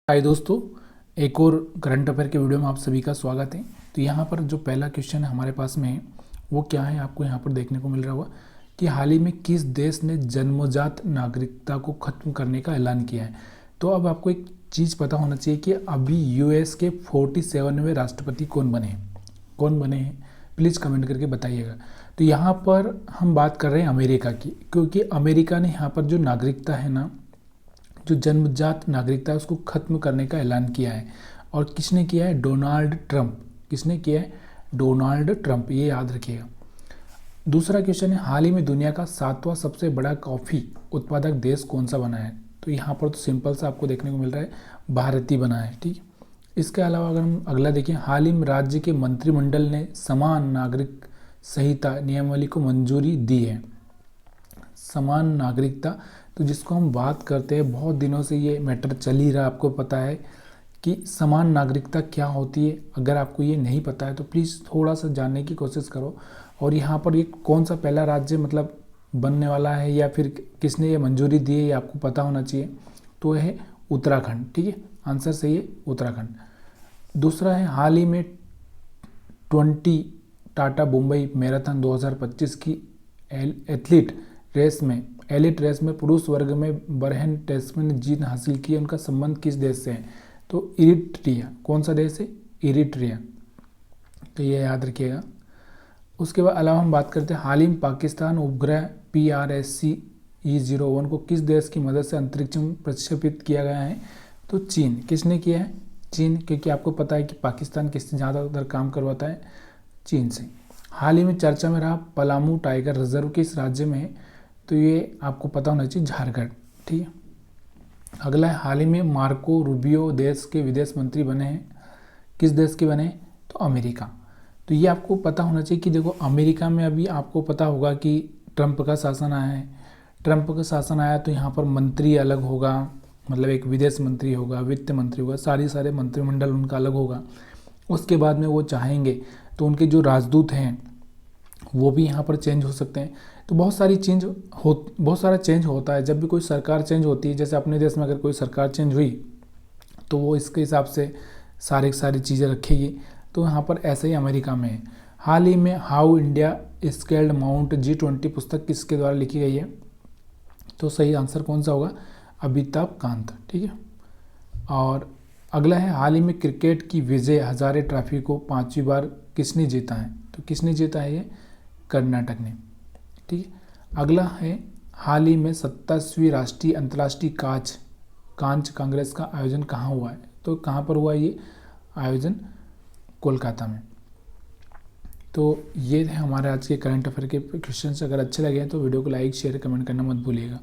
हाय दोस्तों, एक और करंट अफेयर के वीडियो में आप सभी का स्वागत है। तो यहाँ पर जो पहला क्वेश्चन है हमारे पास में है वो क्या है, आपको यहाँ पर देखने को मिल रहा होगा कि हाल ही में किस देश ने जन्मजात नागरिकता को खत्म करने का ऐलान किया है। तो अब आपको एक चीज़ पता होना चाहिए कि अभी यूएस के 47वें राष्ट्रपति कौन बने हैं, प्लीज़ कमेंट करके बताइएगा। तो यहाँ पर हम बात कर रहे हैं अमेरिका की, क्योंकि अमेरिका ने यहाँ पर जो नागरिकता है ना, जो जन्मजात नागरिकता है उसको खत्म करने का ऐलान किया है। और किसने किया है? Donald Trump. किसने किया है? डोनाल्ड ट्रंप, ये याद रखिएगा। दूसरा क्वेश्चन है, हाल ही में दुनिया का 7वां सबसे बड़ा कॉफ़ी उत्पादक देश कौन सा बना है? तो यहाँ पर तो सिंपल सा आपको देखने को मिल रहा है, भारत ही बना है। ठीक है, इसके अलावा अगर हम अगला देखें, हाल ही में राज्य के मंत्रिमंडल ने समान नागरिक संहिता नियमावली को मंजूरी दी है। समान नागरिकता, तो जिसको हम बात करते हैं, बहुत दिनों से ये मैटर चल ही रहा है, आपको पता है कि समान नागरिकता क्या होती है। अगर आपको ये नहीं पता है तो प्लीज़ थोड़ा सा जानने की कोशिश करो। और यहाँ पर ये कौन सा पहला राज्य मतलब बनने वाला है या फिर किसने ये मंजूरी दी है, ये आपको पता होना चाहिए। तो यह है उत्तराखंड। ठीक है, आंसर सही है, उत्तराखंड। दूसरा है, हाल ही में 20 टाटा मुंबई मैराथन 2025 की एलिट रेस में पुरुष वर्ग में बरहन टेस्मे ने जीत हासिल की है। उनका संबंध किस देश से है? तो इरिट्रिया। कौन सा देश है? इरिट्रिया। तो ये याद रखिएगा। उसके बाद अलावा हम बात करते हैं, हाल ही में पाकिस्तान उपग्रह PRSC-E01 को किस देश की मदद से अंतरिक्ष में प्रक्षेपित किया गया है? तो चीन। किसने किया है? चीन, क्योंकि आपको पता है कि पाकिस्तान किससे ज़्यादातर काम करवाता है? चीन से। हाल ही में चर्चा में रहा पलामू टाइगर रिजर्व किस राज्य में है? तो ये आपको पता होना चाहिए, झारखंड। ठीक है, अगला है, हाल ही में मार्को रूबियो देश के विदेश मंत्री बने हैं। किस देश के बने? तो अमेरिका। तो ये आपको पता होना चाहिए कि देखो, अमेरिका में अभी आपको पता होगा कि ट्रंप का शासन आया है। ट्रंप का शासन आया तो यहाँ पर मंत्री अलग होगा, मतलब एक विदेश मंत्री होगा, वित्त मंत्री होगा, सारे मंत्रिमंडल उनका अलग होगा। उसके बाद में वो चाहेंगे तो उनके जो राजदूत हैं वो भी यहाँ पर चेंज हो सकते हैं। तो बहुत सारा चेंज होता है जब भी कोई सरकार चेंज होती है। जैसे अपने देश में अगर कोई सरकार चेंज हुई तो वो इसके हिसाब से सारी चीज़ें रखेगी। तो यहाँ पर ऐसे ही अमेरिका में है। हाल ही में how India scaled mount G20 पुस्तक किसके द्वारा लिखी गई है? तो सही आंसर कौन सा होगा? अमिताभ कांत। ठीक है, और अगला है, हाल ही में क्रिकेट की विजय हजारे ट्रॉफी को 5वीं बार किसने जीता है? तो किसने जीता है? ये कर्नाटक ने। ठीक है, अगला है, हाल ही में 27वीं राष्ट्रीय अंतर्राष्ट्रीय कांच कांग्रेस का आयोजन कहाँ हुआ है? तो कहाँ पर हुआ ये आयोजन? कोलकाता में। तो ये है हमारे आज के करंट अफेयर के क्वेश्चंस। अगर अच्छे लगे हैं तो वीडियो को लाइक शेयर कमेंट करना मत भूलिएगा।